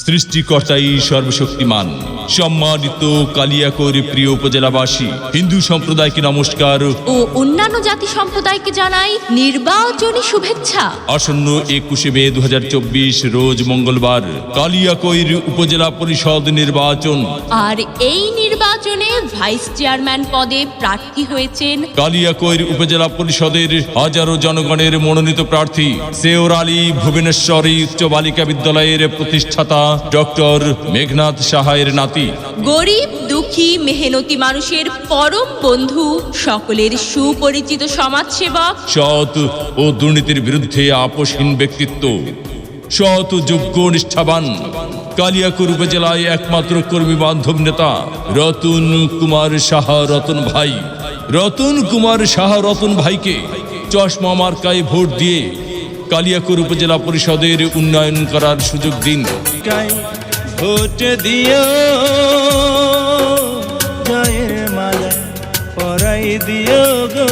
সৃষ্টিকর্তাই সর্বশক্তিমান। সম্মানিত কালিয়াকৈর প্রিয় উপজেলাবাসী, হিন্দু সম্প্রদায়কে নমস্কার ও অন্যান্য জাতি সম্প্রদায়কে জানাই নির্বাচনী শুভেচ্ছা। আসন্ন 21শে মে 2024 রোজ মঙ্গলবার কালিয়াকৈর উপজেলা পরিষদ নির্বাচন। আর এই নির্বাচনে ভাইস চেয়ারম্যান পদে প্রার্থী হয়েছেন কালিয়াকৈর উপজেলা পরিষদের হাজারো জনগণের মনোনীত প্রার্থী সেওর আলী ভুবনেশ্বরী উচ্চ বালিকা বিদ্যালয়ের প্রতিষ্ঠাতা ডক্টর মেঘনাথ সাহায়ের নাতি। গরিব দুঃখী মেহনতি মানুষের পরম বন্ধু, সকলের সুপরিচিত সমাজসেবক, সৎ ও দুর্নীতির বিরুদ্ধে আপোষহীন ব্যক্তিত্ব, সৎ ও যোগ্য নিষ্ঠাবান কালিয়াকৈর উপজেলায় একমাত্র কর্মী বান্ধব নেতা রতন কুমার সাহা রতন ভাই। রতন কুমার সাহা রতন ভাইকে চশমা মার্কায় ভোট দিয়ে কালিয়াকৈর উপজেলা পরিষদের উন্নয়ন করার সুযোগ দিন। ভোট দিও, জয়ের মালা পরাই দিও গো,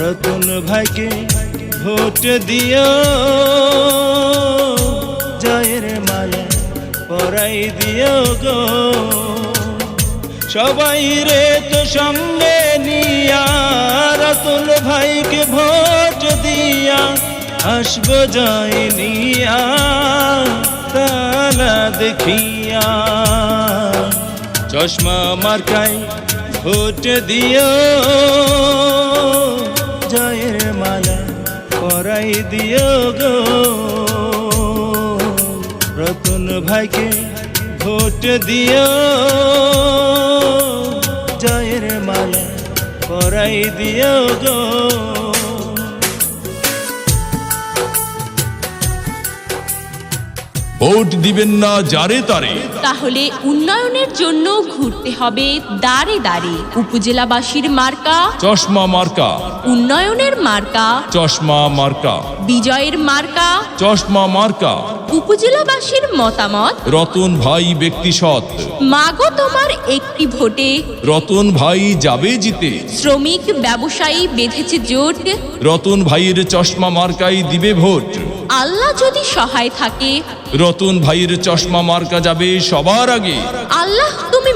রতন ভাইকে ভোট দিও, জয়ের মালা পরাই দিও গো। সবাই রে তো সঙ্গে নিয়া রতন ভাইকে ভোট দিয়া আসবো জয় নিয়া, তালা দেখিয়া চশমা মার্কাই ভোট দিও, জয়ের মালা পরাই দিও গো, রতন ভাইকে ভোট দিও, জয়ের মালা পরাই দিও গো। ভোট দিবেন না যারে তারে, তাহলে উন্নয়নের জন্য ঘুরতে হবে দাঁড়ে দাঁড়ে। উপজেলাবাসীর মার্কা চশমা মার্কা, উন্নয়নের মার্কা চশমা মার্কা, বিজয়ের মার্কা। চশমা মার্কা। উপজেলাবাসীর মতামত, রতন ভাই ব্যক্তি সৎ, মাগো তোমার একটি ভোটে রতন ভাই যাবে জিতে। শ্রমিক ব্যবসায়ী বেঁধেছে জোট, রতন ভাইয়ের চশমা মার্কাই দিবে ভোট। আল্লাহ যদি সহায় থাকে, রতন ভাইয়ের চশমা মার্কা যাবে সবার আগে। আল্লাহ তুমি